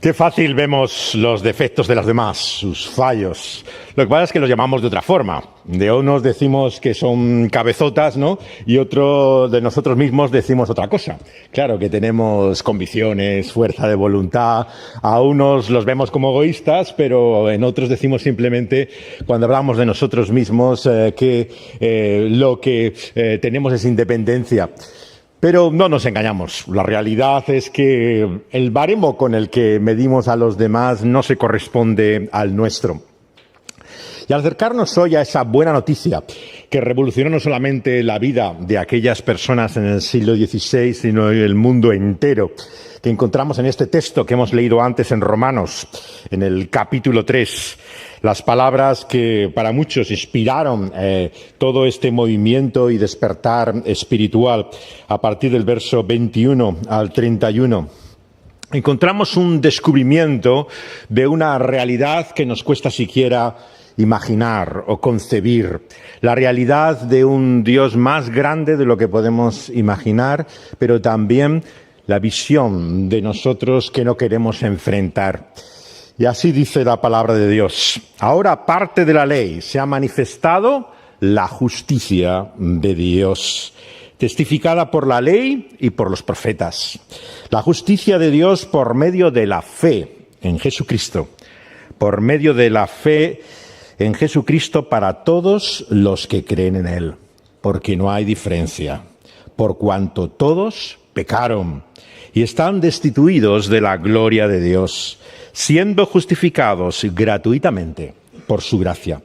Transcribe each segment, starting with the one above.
Qué fácil vemos los defectos de los demás, sus fallos. Lo que pasa es que los llamamos de otra forma. De unos decimos que son cabezotas, ¿no? Y otro de nosotros mismos decimos otra cosa. Claro que tenemos convicciones, fuerza de voluntad. A unos los vemos como egoístas, pero en otros decimos simplemente, cuando hablamos de nosotros mismos, que lo que tenemos es independencia. Pero no nos engañamos. La realidad es que el baremo con el que medimos a los demás no se corresponde al nuestro. Y al acercarnos hoy a esa buena noticia que revolucionó no solamente la vida de aquellas personas en el siglo XVI, sino el mundo entero, que encontramos en este texto que hemos leído antes en Romanos, en el capítulo 3, las palabras que para muchos inspiraron todo este movimiento y despertar espiritual a partir del verso 21 al 31. Encontramos un descubrimiento de una realidad que nos cuesta siquiera imaginar o concebir. La realidad de un Dios más grande de lo que podemos imaginar, pero también la visión de nosotros que no queremos enfrentar. Y así dice la palabra de Dios. Ahora, aparte de la ley, se ha manifestado la justicia de Dios, testificada por la ley y por los profetas. La justicia de Dios por medio de la fe en Jesucristo. Por medio de la fe en Jesucristo para todos los que creen en Él. Porque no hay diferencia. Por cuanto todos pecaron y están destituidos de la gloria de Dios, siendo justificados gratuitamente por su gracia,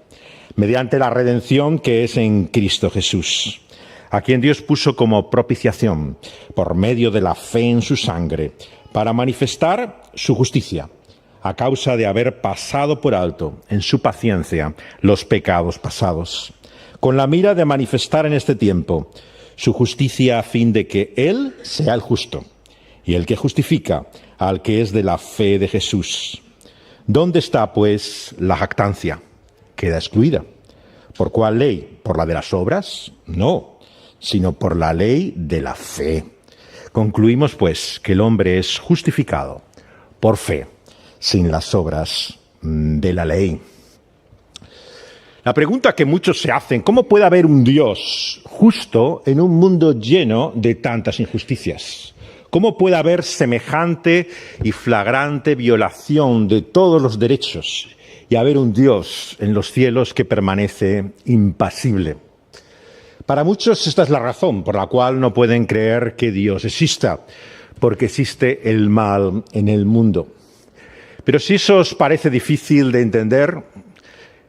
mediante la redención que es en Cristo Jesús, a quien Dios puso como propiciación por medio de la fe en su sangre, para manifestar su justicia, a causa de haber pasado por alto en su paciencia los pecados pasados, con la mira de manifestar en este tiempo su justicia a fin de que Él sea el justo y el que justifica al que es de la fe de Jesús. ¿Dónde está, pues, la jactancia? Queda excluida. ¿Por cuál ley? ¿Por la de las obras? No, sino por la ley de la fe. Concluimos, pues, que el hombre es justificado por fe, sin las obras de la ley. La pregunta que muchos se hacen, ¿cómo puede haber un Dios justo en un mundo lleno de tantas injusticias? ¿Cómo puede haber semejante y flagrante violación de todos los derechos y haber un Dios en los cielos que permanece impasible? Para muchos esta es la razón por la cual no pueden creer que Dios exista, porque existe el mal en el mundo. Pero si eso os parece difícil de entender,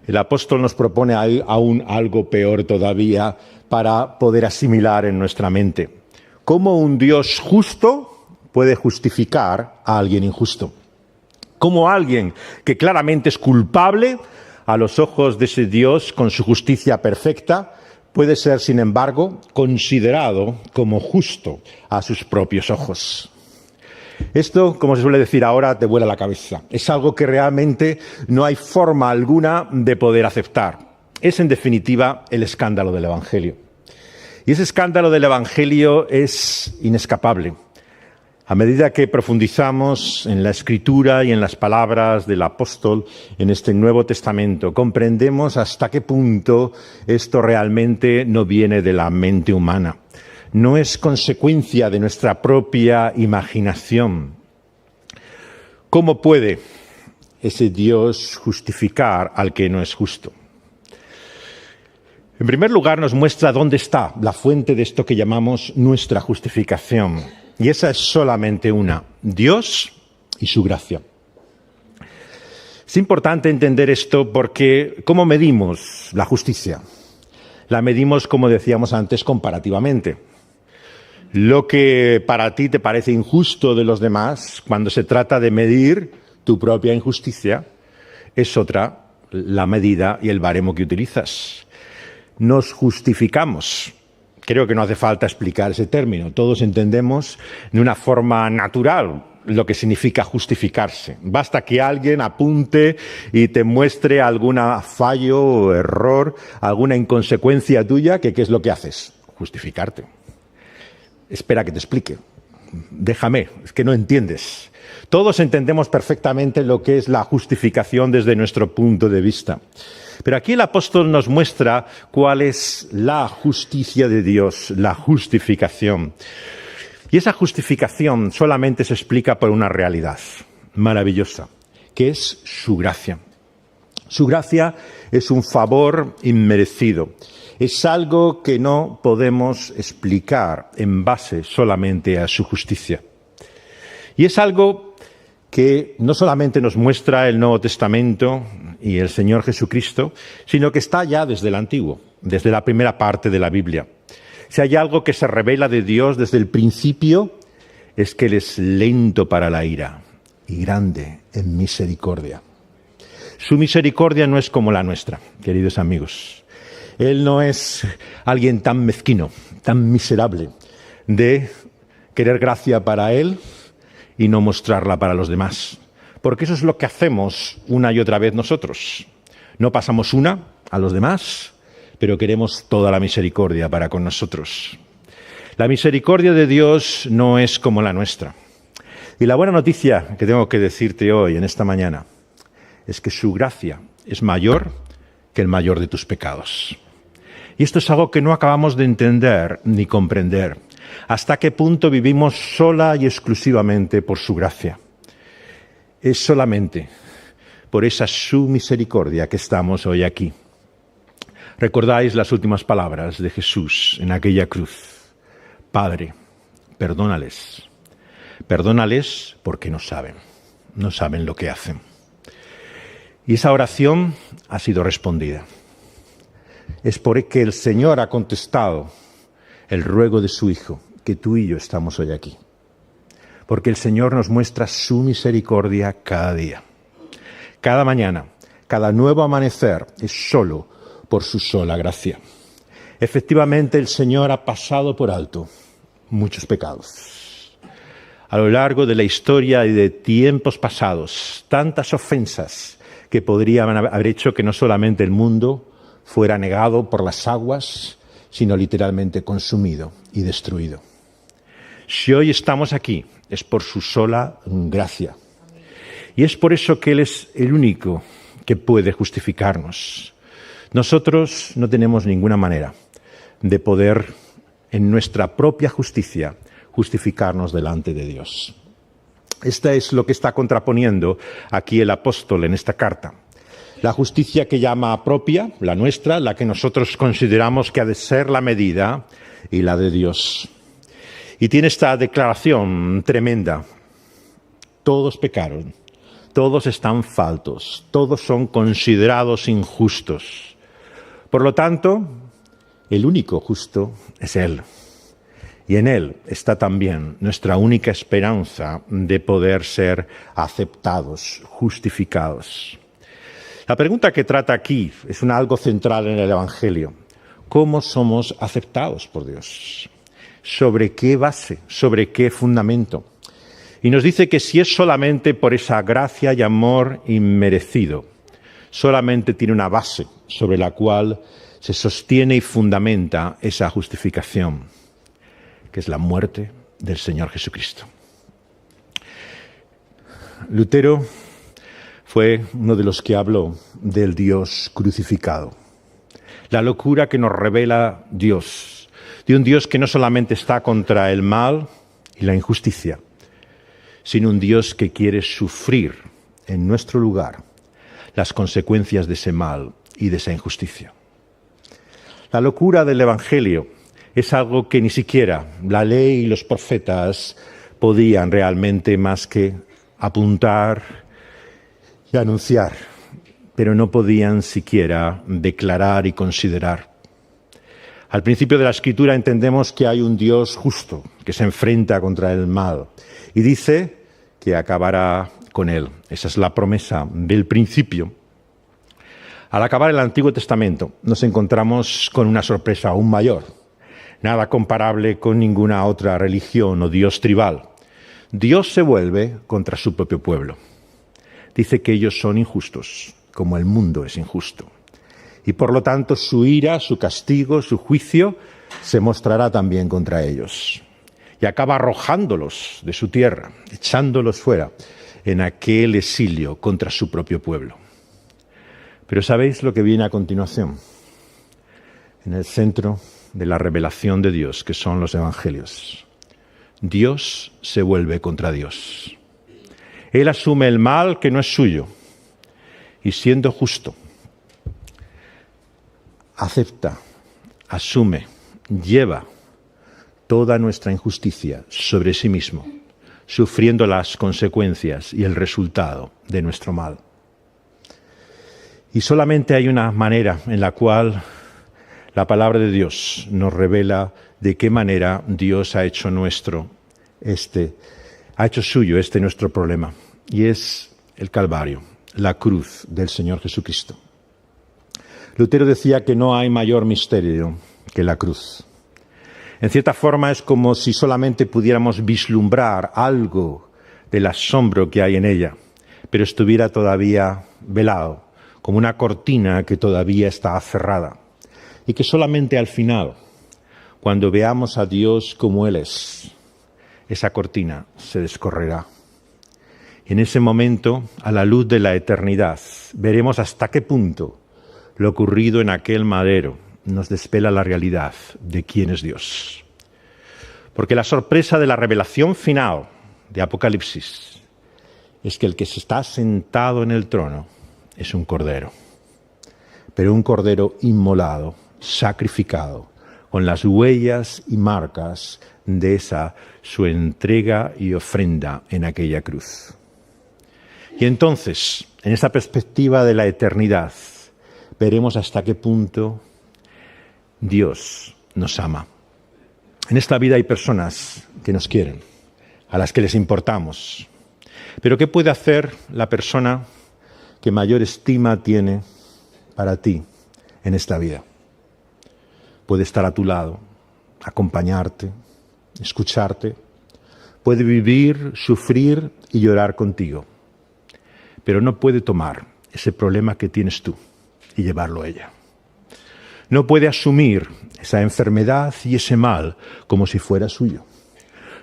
el apóstol nos propone aún algo peor todavía para poder asimilar en nuestra mente. ¿Cómo un Dios justo puede justificar a alguien injusto? ¿Cómo alguien que claramente es culpable a los ojos de ese Dios con su justicia perfecta puede ser, sin embargo, considerado como justo a sus propios ojos? Esto, como se suele decir ahora, te vuela la cabeza. Es algo que realmente no hay forma alguna de poder aceptar. Es, en definitiva, el escándalo del Evangelio. Y ese escándalo del Evangelio es inescapable. A medida que profundizamos en la Escritura y en las palabras del apóstol en este Nuevo Testamento, comprendemos hasta qué punto esto realmente no viene de la mente humana. No es consecuencia de nuestra propia imaginación. ¿Cómo puede ese Dios justificar al que no es justo? En primer lugar, nos muestra dónde está la fuente de esto que llamamos nuestra justificación. Y esa es solamente una: Dios y su gracia. Es importante entender esto porque ¿cómo medimos la justicia? La medimos, como decíamos antes, comparativamente. Lo que para ti te parece injusto de los demás, cuando se trata de medir tu propia injusticia, es otra la medida y el baremo que utilizas. Nos justificamos. Creo que no hace falta explicar ese término. Todos entendemos de una forma natural lo que significa justificarse. Basta que alguien apunte y te muestre algún fallo o error, alguna inconsecuencia tuya, que ¿qué es lo que haces? Justificarte. Espera que te explique. Déjame, es que no entiendes. Todos entendemos perfectamente lo que es la justificación desde nuestro punto de vista. Pero aquí el apóstol nos muestra cuál es la justicia de Dios, la justificación. Y esa justificación solamente se explica por una realidad maravillosa, que es su gracia. Su gracia es un favor inmerecido. Es algo que no podemos explicar en base solamente a su justicia. Y es algo que no solamente nos muestra el Nuevo Testamento y el Señor Jesucristo, sino que está ya desde el Antiguo, desde la primera parte de la Biblia. Si hay algo que se revela de Dios desde el principio, es que Él es lento para la ira y grande en misericordia. Su misericordia no es como la nuestra, queridos amigos. Él no es alguien tan mezquino, tan miserable, de querer gracia para Él y no mostrarla para los demás. Porque eso es lo que hacemos una y otra vez nosotros. No pasamos una a los demás, pero queremos toda la misericordia para con nosotros. La misericordia de Dios no es como la nuestra. Y la buena noticia que tengo que decirte hoy, en esta mañana, es que su gracia es mayor que el mayor de tus pecados. Y esto es algo que no acabamos de entender ni comprender. ¿Hasta qué punto vivimos sola y exclusivamente por su gracia? Es solamente por esa su misericordia que estamos hoy aquí. ¿Recordáis las últimas palabras de Jesús en aquella cruz? Padre, perdónales. Perdónales porque no saben lo que hacen. Y esa oración ha sido respondida. Es porque el Señor ha contestado el ruego de su Hijo, que tú y yo estamos hoy aquí. Porque el Señor nos muestra su misericordia cada día. Cada mañana, cada nuevo amanecer es solo por su sola gracia. Efectivamente, el Señor ha pasado por alto muchos pecados. A lo largo de la historia y de tiempos pasados, tantas ofensas que podrían haber hecho que no solamente el mundo fuera negado por las aguas, sino literalmente consumido y destruido. Si hoy estamos aquí, es por su sola gracia. Y es por eso que Él es el único que puede justificarnos. Nosotros no tenemos ninguna manera de poder, en nuestra propia justicia, justificarnos delante de Dios. Esto es lo que está contraponiendo aquí el apóstol en esta carta. La justicia que llama propia, la nuestra, la que nosotros consideramos que ha de ser la medida, y la de Dios. Y tiene esta declaración tremenda. Todos pecaron, todos están faltos, todos son considerados injustos. Por lo tanto, el único justo es Él. Y en Él está también nuestra única esperanza de poder ser aceptados, justificados. La pregunta que trata aquí es algo central en el Evangelio. ¿Cómo somos aceptados por Dios? ¿Sobre qué base? ¿Sobre qué fundamento? Y nos dice que si es solamente por esa gracia y amor inmerecido, solamente tiene una base sobre la cual se sostiene y fundamenta esa justificación, que es la muerte del Señor Jesucristo. Lutero fue uno de los que habló del Dios crucificado. La locura que nos revela Dios, de un Dios que no solamente está contra el mal y la injusticia, sino un Dios que quiere sufrir en nuestro lugar las consecuencias de ese mal y de esa injusticia. La locura del Evangelio es algo que ni siquiera la ley y los profetas podían realmente más que apuntar y anunciar, pero no podían siquiera declarar y considerar. Al principio de la Escritura entendemos que hay un Dios justo que se enfrenta contra el mal y dice que acabará con él. Esa es la promesa del principio. Al acabar el Antiguo Testamento nos encontramos con una sorpresa aún mayor. Nada comparable con ninguna otra religión o Dios tribal. Dios se vuelve contra su propio pueblo. Dice que ellos son injustos, como el mundo es injusto. Y por lo tanto su ira, su castigo, su juicio se mostrará también contra ellos. Y acaba arrojándolos de su tierra, echándolos fuera. en aquel exilio contra su propio pueblo. Pero ¿sabéis lo que viene a continuación? En el centro de la revelación de Dios, que son los evangelios. Dios se vuelve contra Dios. Él asume el mal que no es suyo y siendo justo, acepta, asume, lleva toda nuestra injusticia sobre sí mismo, sufriendo las consecuencias y el resultado de nuestro mal. Y solamente hay una manera en la cual la palabra de Dios nos revela de qué manera Dios ha hecho suyo nuestro problema, y es el Calvario, la cruz del Señor Jesucristo. Lutero decía que no hay mayor misterio que la cruz. En cierta forma es como si solamente pudiéramos vislumbrar algo del asombro que hay en ella, pero estuviera todavía velado, como una cortina que todavía está cerrada, y que solamente al final, cuando veamos a Dios como Él es, esa cortina se descorrerá. Y en ese momento, a la luz de la eternidad, veremos hasta qué punto lo ocurrido en aquel madero nos desvela la realidad de quién es Dios. Porque la sorpresa de la revelación final de Apocalipsis es que el que está sentado en el trono es un cordero, pero un cordero inmolado, sacrificado, con las huellas y marcas de su entrega y ofrenda en aquella cruz. Y entonces, en esa perspectiva de la eternidad, veremos hasta qué punto Dios nos ama. En esta vida hay personas que nos quieren, a las que les importamos. Pero ¿qué puede hacer la persona que mayor estima tiene para ti en esta vida? Puede estar a tu lado, acompañarte, escucharte. Puede vivir, sufrir y llorar contigo. Pero no puede tomar ese problema que tienes tú y llevarlo a ella. No puede asumir esa enfermedad y ese mal como si fuera suyo.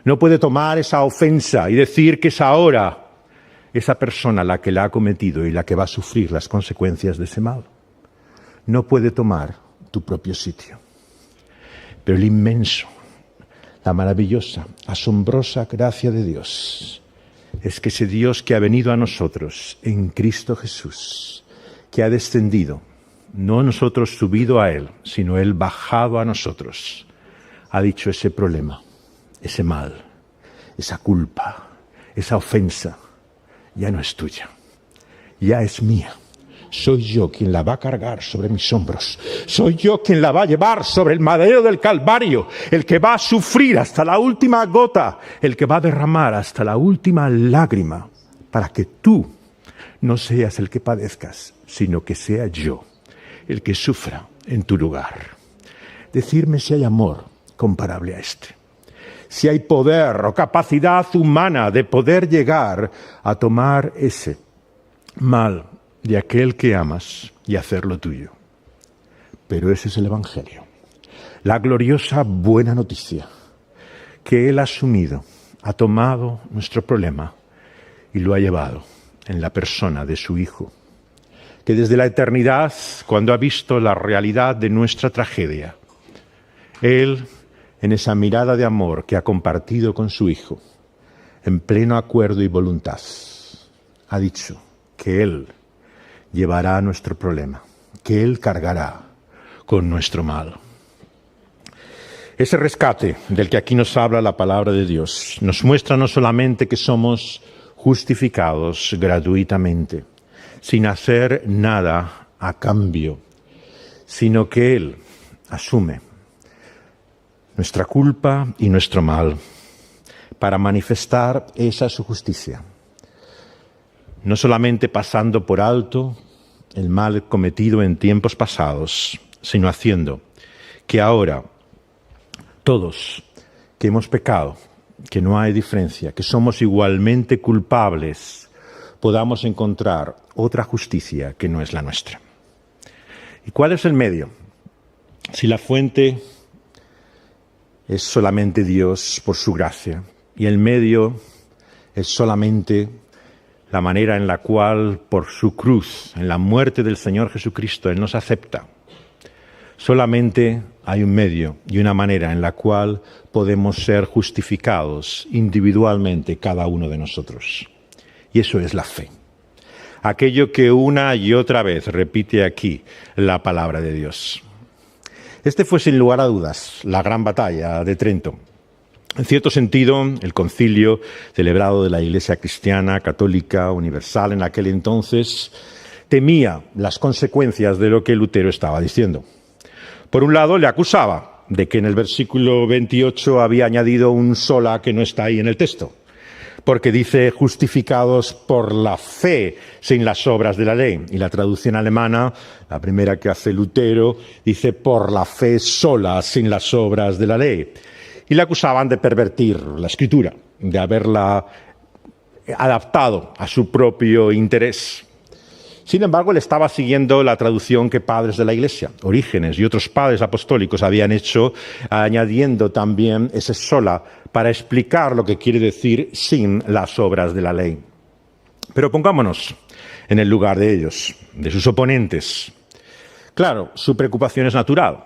No puede tomar esa ofensa y decir que es ahora esa persona la que la ha cometido y la que va a sufrir las consecuencias de ese mal. No puede tomar tu propio sitio. Pero el inmenso, la maravillosa, asombrosa gracia de Dios es que ese Dios que ha venido a nosotros en Cristo Jesús, que ha descendido, no nosotros subido a Él, sino Él bajado a nosotros, ha dicho ese problema, ese mal, esa culpa, esa ofensa, ya no es tuya, ya es mía. Soy yo quien la va a cargar sobre mis hombros. Soy yo quien la va a llevar sobre el madero del Calvario, el que va a sufrir hasta la última gota, el que va a derramar hasta la última lágrima, para que tú no seas el que padezcas, sino que sea yo el que sufra en tu lugar. Decirme si hay amor comparable a este. Si hay poder o capacidad humana de poder llegar a tomar ese mal de aquel que amas y hacerlo tuyo. Pero ese es el Evangelio. La gloriosa buena noticia que Él ha asumido, ha tomado nuestro problema y lo ha llevado en la persona de su Hijo, que desde la eternidad, cuando ha visto la realidad de nuestra tragedia, Él, en esa mirada de amor que ha compartido con su Hijo, en pleno acuerdo y voluntad, ha dicho que Él llevará nuestro problema, que Él cargará con nuestro mal. Ese rescate del que aquí nos habla la palabra de Dios nos muestra no solamente que somos justificados gratuitamente, sin hacer nada a cambio, sino que Él asume nuestra culpa y nuestro mal para manifestar esa su justicia, no solamente pasando por alto el mal cometido en tiempos pasados, sino haciendo que ahora todos que hemos pecado, que no hay diferencia, que somos igualmente culpables, podamos encontrar otra justicia que no es la nuestra. ¿Y cuál es el medio? Si la fuente es solamente Dios por su gracia y el medio es solamente la manera en la cual por su cruz, en la muerte del Señor Jesucristo, Él nos acepta. Solamente hay un medio y una manera en la cual podemos ser justificados individualmente cada uno de nosotros. Y eso es la fe. Aquello que una y otra vez repite aquí la palabra de Dios. Este fue sin lugar a dudas la gran batalla de Trento. En cierto sentido, el concilio celebrado de la Iglesia cristiana, católica, universal en aquel entonces, temía las consecuencias de lo que Lutero estaba diciendo. Por un lado, le acusaba de que en el versículo 28 había añadido un sola que no está ahí en el texto, porque dice justificados por la fe sin las obras de la ley. Y la traducción alemana, la primera que hace Lutero, dice por la fe sola sin las obras de la ley. Y le acusaban de pervertir la Escritura, de haberla adaptado a su propio interés. Sin embargo, él estaba siguiendo la traducción que padres de la Iglesia, Orígenes y otros padres apostólicos habían hecho, añadiendo también ese sola para explicar lo que quiere decir sin las obras de la ley. Pero pongámonos en el lugar de ellos, de sus oponentes. Claro, su preocupación es natural.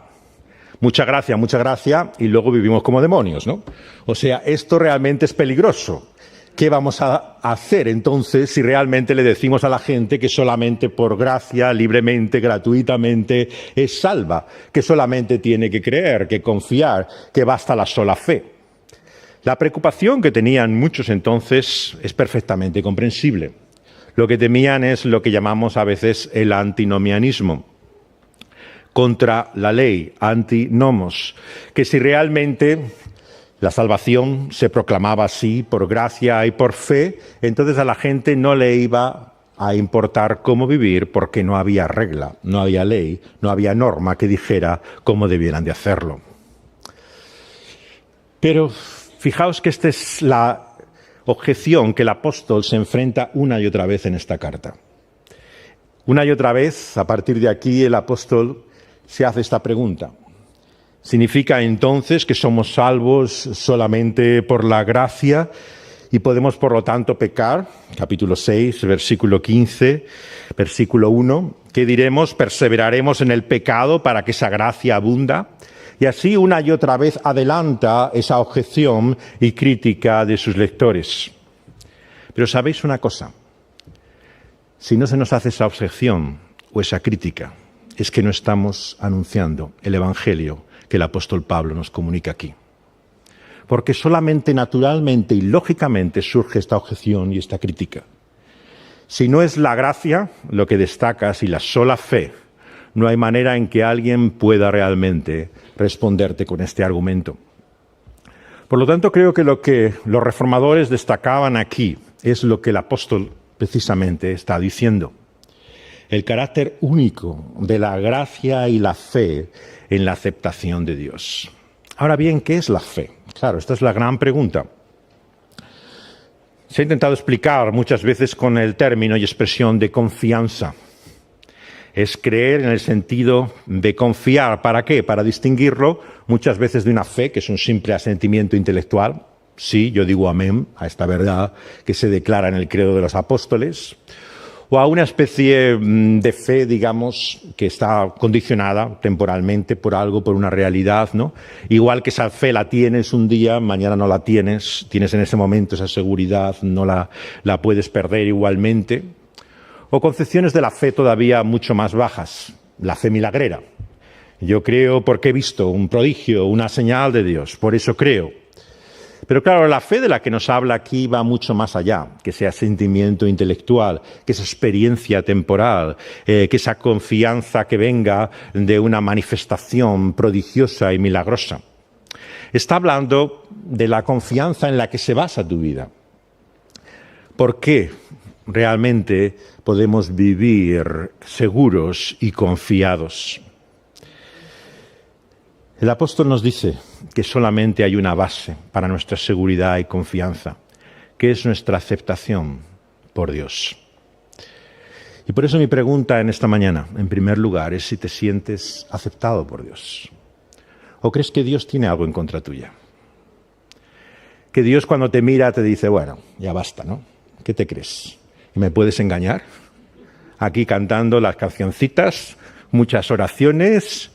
Mucha gracia, y luego vivimos como demonios, ¿no? O sea, esto realmente es peligroso. ¿Qué vamos a hacer entonces si realmente le decimos a la gente que solamente por gracia, libremente, gratuitamente, es salva? Que solamente tiene que creer, que confiar, que basta la sola fe. La preocupación que tenían muchos entonces es perfectamente comprensible. Lo que temían es lo que llamamos a veces el antinomianismo. Contra la ley, antinomos, que si realmente la salvación se proclamaba así por gracia y por fe, entonces a la gente no le iba a importar cómo vivir porque no había regla, no había ley, no había norma que dijera cómo debieran de hacerlo. Pero fijaos que esta es la objeción que el apóstol se enfrenta una y otra vez en esta carta. Una y otra vez, a partir de aquí, el apóstol se hace esta pregunta. ¿Significa entonces que somos salvos solamente por la gracia y podemos por lo tanto pecar? Capítulo 6, versículo 15, versículo 1. ¿Qué diremos? ¿Perseveraremos en el pecado para que esa gracia abunda? Y así una y otra vez adelanta esa objeción y crítica de sus lectores. Pero ¿sabéis una cosa? Si no se nos hace esa objeción o esa crítica, es que no estamos anunciando el Evangelio que el apóstol Pablo nos comunica aquí. Porque solamente naturalmente y lógicamente surge esta objeción y esta crítica. Si no es la gracia lo que destaca, si la sola fe, no hay manera en que alguien pueda realmente responderte con este argumento. Por lo tanto, creo que lo que los reformadores destacaban aquí es lo que el apóstol precisamente está diciendo. El carácter único de la gracia y la fe en la aceptación de Dios. Ahora bien, ¿qué es la fe? Claro, esta es la gran pregunta. Se ha intentado explicar muchas veces con el término y expresión de confianza. Es creer en el sentido de confiar. ¿Para qué? Para distinguirlo muchas veces de una fe, que es un simple asentimiento intelectual. Sí, yo digo amén a esta verdad que se declara en el credo de los apóstoles. O a una especie de fe, digamos, que está condicionada temporalmente por algo, por una realidad, ¿no? Igual que esa fe la tienes un día, mañana no la tienes, tienes en ese momento esa seguridad, no la puedes perder igualmente. O concepciones de la fe todavía mucho más bajas, la fe milagrera. Yo creo porque he visto un prodigio, una señal de Dios, por eso creo. Pero claro, la fe de la que nos habla aquí va mucho más allá, que ese sentimiento intelectual, que esa experiencia temporal, que esa confianza que venga de una manifestación prodigiosa y milagrosa. Está hablando de la confianza en la que se basa tu vida. ¿Por qué realmente podemos vivir seguros y confiados? El apóstol nos dice que solamente hay una base para nuestra seguridad y confianza, que es nuestra aceptación por Dios. Y por eso mi pregunta en esta mañana, en primer lugar, es si te sientes aceptado por Dios. ¿O crees que Dios tiene algo en contra tuya? Que Dios cuando te mira te dice, bueno, ya basta, ¿no? ¿Qué te crees? ¿Y me puedes engañar? Aquí cantando las cancioncitas, muchas oraciones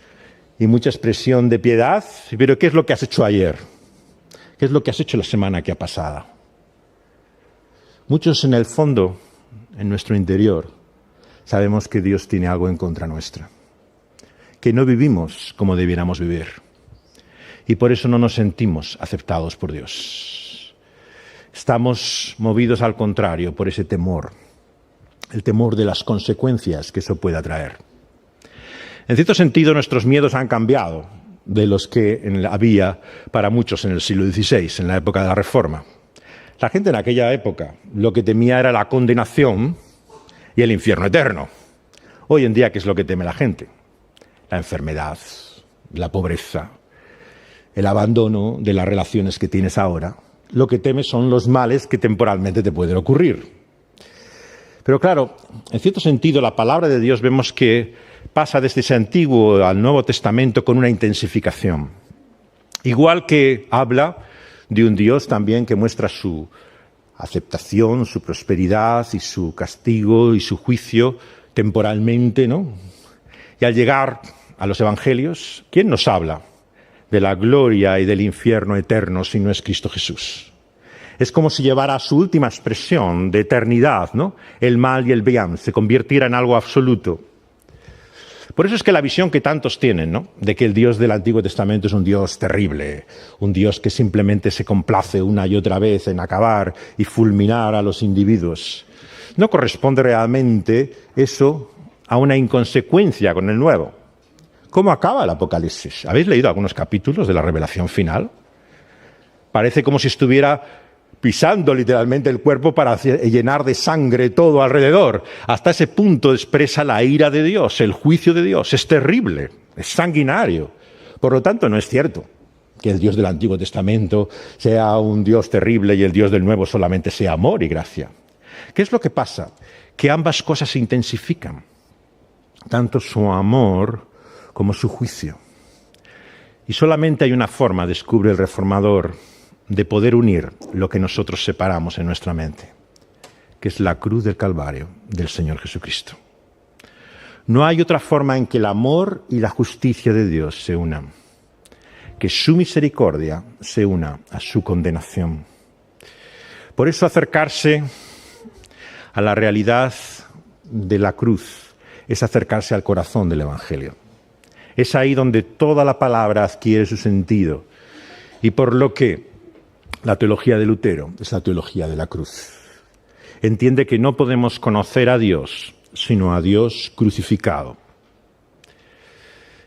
y mucha expresión de piedad. Pero ¿qué es lo que has hecho ayer? ¿Qué es lo que has hecho la semana que ha pasado? Muchos en el fondo, en nuestro interior, sabemos que Dios tiene algo en contra nuestra, que no vivimos como debiéramos vivir y por eso no nos sentimos aceptados por Dios. Estamos movidos al contrario por ese temor, el temor de las consecuencias que eso pueda traer. En cierto sentido, nuestros miedos han cambiado de los que había para muchos en el siglo XVI, en la época de la Reforma. La gente en aquella época lo que temía era la condenación y el infierno eterno. Hoy en día, ¿qué es lo que teme la gente? La enfermedad, la pobreza, el abandono de las relaciones que tienes ahora. Lo que temes son los males que temporalmente te pueden ocurrir. Pero claro, en cierto sentido, la palabra de Dios vemos que pasa desde ese Antiguo al Nuevo Testamento con una intensificación. Igual que habla de un Dios también que muestra su aceptación, su prosperidad y su castigo y su juicio temporalmente, ¿no? Y al llegar a los Evangelios, ¿quién nos habla de la gloria y del infierno eterno si no es Cristo Jesús? Es como si llevara a su última expresión de eternidad, ¿no? El mal y el bien se convirtiera en algo absoluto. Por eso es que la visión que tantos tienen, ¿no?, de que el Dios del Antiguo Testamento es un Dios terrible, un Dios que simplemente se complace una y otra vez en acabar y fulminar a los individuos, no corresponde realmente eso a una inconsecuencia con el Nuevo. ¿Cómo acaba el Apocalipsis? ¿Habéis leído algunos capítulos de la revelación final? Parece como si estuviera pisando literalmente el cuerpo para llenar de sangre todo alrededor. Hasta ese punto expresa la ira de Dios, el juicio de Dios. Es terrible, es sanguinario. Por lo tanto, no es cierto que el Dios del Antiguo Testamento sea un Dios terrible y el Dios del Nuevo solamente sea amor y gracia. ¿Qué es lo que pasa? Que ambas cosas se intensifican, tanto su amor como su juicio. Y solamente hay una forma, descubre el reformador, de poder unir lo que nosotros separamos en nuestra mente, que es la cruz del Calvario del Señor Jesucristo. No hay otra forma en que el amor y la justicia de Dios se unan, que su misericordia se una a su condenación. Por eso acercarse a la realidad de la cruz es acercarse al corazón del Evangelio. Es ahí donde toda la palabra adquiere su sentido y por lo que la teología de Lutero es la teología de la cruz. Entiende que no podemos conocer a Dios, sino a Dios crucificado.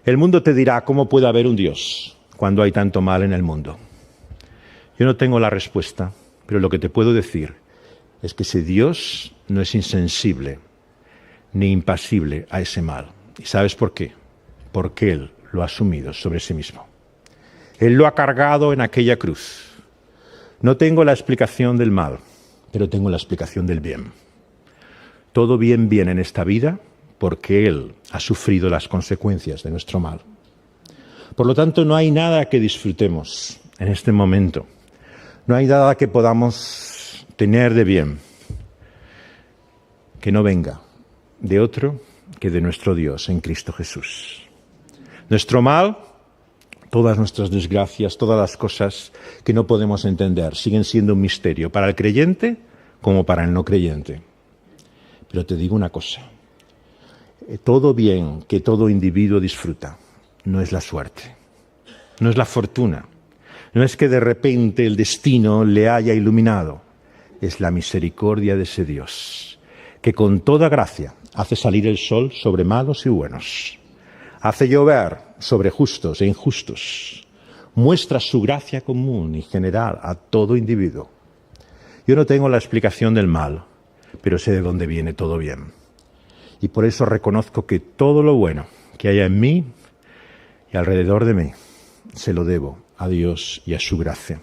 El mundo te dirá, ¿cómo puede haber un Dios cuando hay tanto mal en el mundo? Yo no tengo la respuesta, pero lo que te puedo decir es que ese Dios no es insensible ni impasible a ese mal. ¿Y sabes por qué? Porque Él lo ha asumido sobre sí mismo. Él lo ha cargado en aquella cruz. No tengo la explicación del mal, pero tengo la explicación del bien. Todo bien viene en esta vida porque Él ha sufrido las consecuencias de nuestro mal. Por lo tanto, no hay nada que disfrutemos en este momento. No hay nada que podamos tener de bien que no venga de otro que de nuestro Dios en Cristo Jesús. Nuestro mal, todas nuestras desgracias, todas las cosas que no podemos entender, siguen siendo un misterio para el creyente como para el no creyente. Pero te digo una cosa, todo bien que todo individuo disfruta no es la suerte, no es la fortuna, no es que de repente el destino le haya iluminado, es la misericordia de ese Dios, que con toda gracia hace salir el sol sobre malos y buenos, hace llover sobre justos e injustos, muestra su gracia común y general a todo individuo. Yo no tengo la explicación del mal, pero sé de dónde viene todo bien. Y por eso reconozco que todo lo bueno que haya en mí y alrededor de mí, se lo debo a Dios y a su gracia.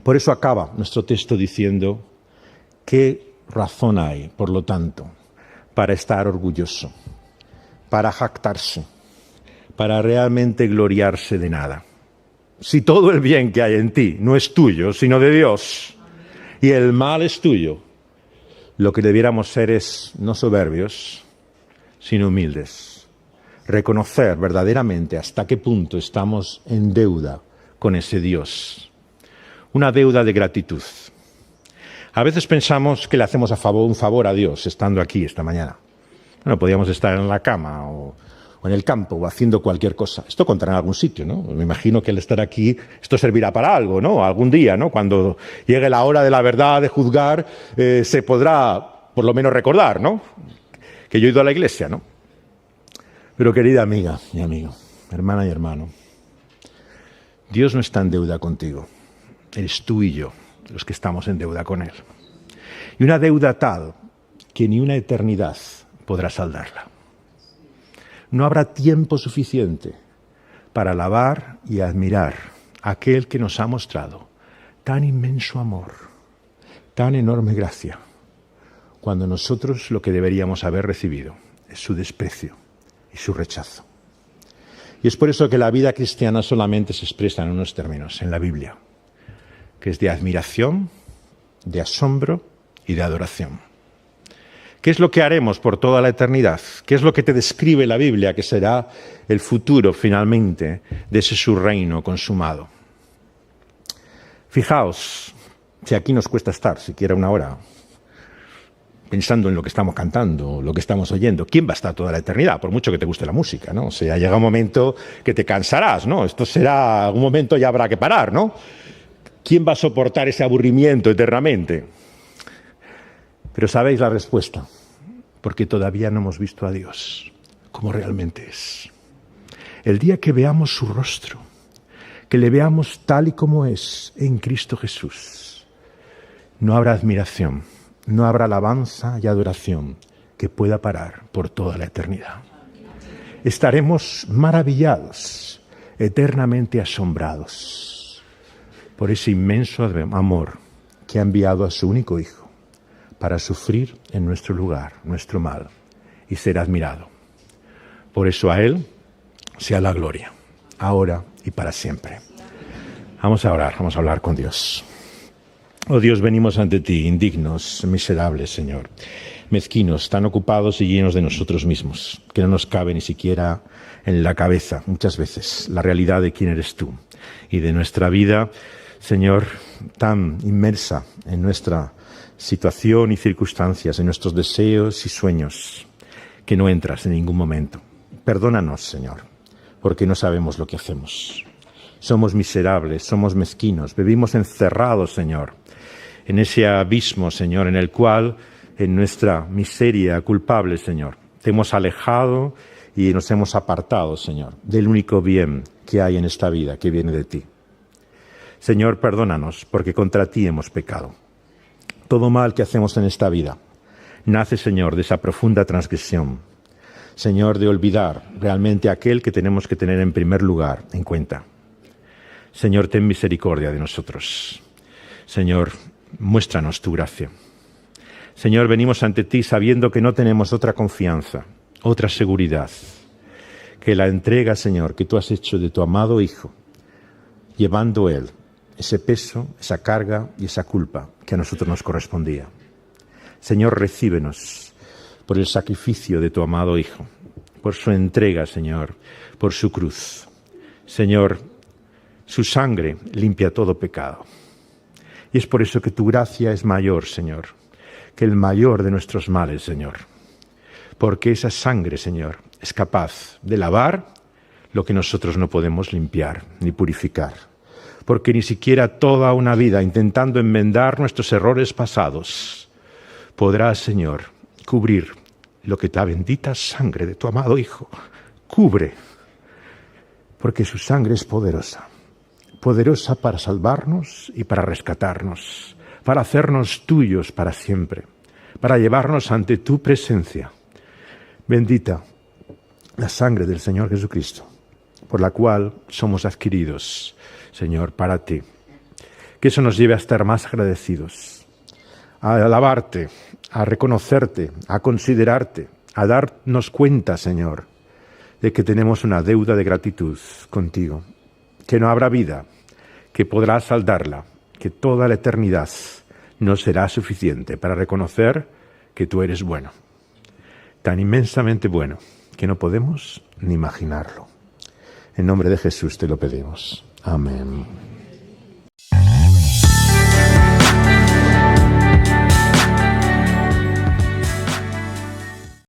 Por eso acaba nuestro texto diciendo, ¿qué razón hay, por lo tanto, para estar orgulloso, para jactarse, para realmente gloriarse de nada? Si todo el bien que hay en ti no es tuyo, sino de Dios, y el mal es tuyo, lo que debiéramos ser es no soberbios, sino humildes. Reconocer verdaderamente hasta qué punto estamos en deuda con ese Dios. Una deuda de gratitud. A veces pensamos que le hacemos un favor a Dios estando aquí esta mañana. Bueno, podríamos estar en la cama o en el campo o haciendo cualquier cosa. Esto contará en algún sitio, ¿no? Me imagino que el estar aquí, esto servirá para algo, ¿no? Algún día, ¿no? Cuando llegue la hora de la verdad, de juzgar, se podrá por lo menos recordar, ¿no? Que yo he ido a la iglesia, ¿no? Pero querida amiga y amigo, hermana y hermano, Dios no está en deuda contigo. Eres tú y yo los que estamos en deuda con Él. Y una deuda tal que ni una eternidad podrá saldarla. No habrá tiempo suficiente para alabar y admirar a aquel que nos ha mostrado tan inmenso amor, tan enorme gracia, cuando nosotros lo que deberíamos haber recibido es su desprecio y su rechazo. Y es por eso que la vida cristiana solamente se expresa en unos términos en la Biblia, que es de admiración, de asombro y de adoración. ¿Qué es lo que haremos por toda la eternidad? ¿Qué es lo que te describe la Biblia que será el futuro finalmente de ese su reino consumado? Fijaos, si aquí nos cuesta estar siquiera una hora pensando en lo que estamos cantando, lo que estamos oyendo, ¿quién va a estar toda la eternidad? Por mucho que te guste la música, ¿no? O sea, llega un momento que te cansarás, ¿no? Esto será, algún momento ya habrá que parar, ¿no? ¿Quién va a soportar ese aburrimiento eternamente? Pero sabéis la respuesta, porque todavía no hemos visto a Dios como realmente es. El día que veamos su rostro, que le veamos tal y como es en Cristo Jesús, no habrá admiración, no habrá alabanza y adoración que pueda parar por toda la eternidad. Estaremos maravillados, eternamente asombrados por ese inmenso amor que ha enviado a su único Hijo para sufrir en nuestro lugar, nuestro mal, y ser admirado. Por eso a Él sea la gloria, ahora y para siempre. Vamos a orar, vamos a hablar con Dios. Oh Dios, venimos ante ti, indignos, miserables, Señor, mezquinos, tan ocupados y llenos de nosotros mismos, que no nos cabe ni siquiera en la cabeza, muchas veces, la realidad de quién eres tú y de nuestra vida, Señor, tan inmersa en nuestra situación y circunstancias, en nuestros deseos y sueños, que no entras en ningún momento. Perdónanos, Señor, porque no sabemos lo que hacemos. Somos miserables, somos mezquinos, vivimos encerrados, Señor, en ese abismo, Señor, en el cual, en nuestra miseria culpable, Señor, te hemos alejado y nos hemos apartado, Señor, del único bien que hay en esta vida, que viene de ti. Señor, perdónanos, porque contra ti hemos pecado. Todo mal que hacemos en esta vida nace, Señor, de esa profunda transgresión. Señor, de olvidar realmente aquel que tenemos que tener en primer lugar en cuenta. Señor, ten misericordia de nosotros. Señor, muéstranos tu gracia. Señor, venimos ante ti sabiendo que no tenemos otra confianza, otra seguridad, que la entrega, Señor, que tú has hecho de tu amado Hijo, llevando Él ese peso, esa carga y esa culpa que a nosotros nos correspondía. Señor, recíbenos por el sacrificio de tu amado Hijo, por su entrega, Señor, por su cruz. Señor, su sangre limpia todo pecado. Y es por eso que tu gracia es mayor, Señor, que el mayor de nuestros males, Señor. Porque esa sangre, Señor, es capaz de lavar lo que nosotros no podemos limpiar ni purificar. Porque ni siquiera toda una vida intentando enmendar nuestros errores pasados podrá, Señor, cubrir lo que la bendita sangre de tu amado Hijo cubre. Porque su sangre es poderosa, poderosa para salvarnos y para rescatarnos, para hacernos tuyos para siempre, para llevarnos ante tu presencia. Bendita la sangre del Señor Jesucristo, por la cual somos adquiridos, Señor, para ti. Que eso nos lleve a estar más agradecidos, a alabarte, a reconocerte, a considerarte, a darnos cuenta, Señor, de que tenemos una deuda de gratitud contigo, que no habrá vida que podrá saldarla, que toda la eternidad no será suficiente para reconocer que tú eres bueno, tan inmensamente bueno, que no podemos ni imaginarlo. En nombre de Jesús te lo pedimos. Amén.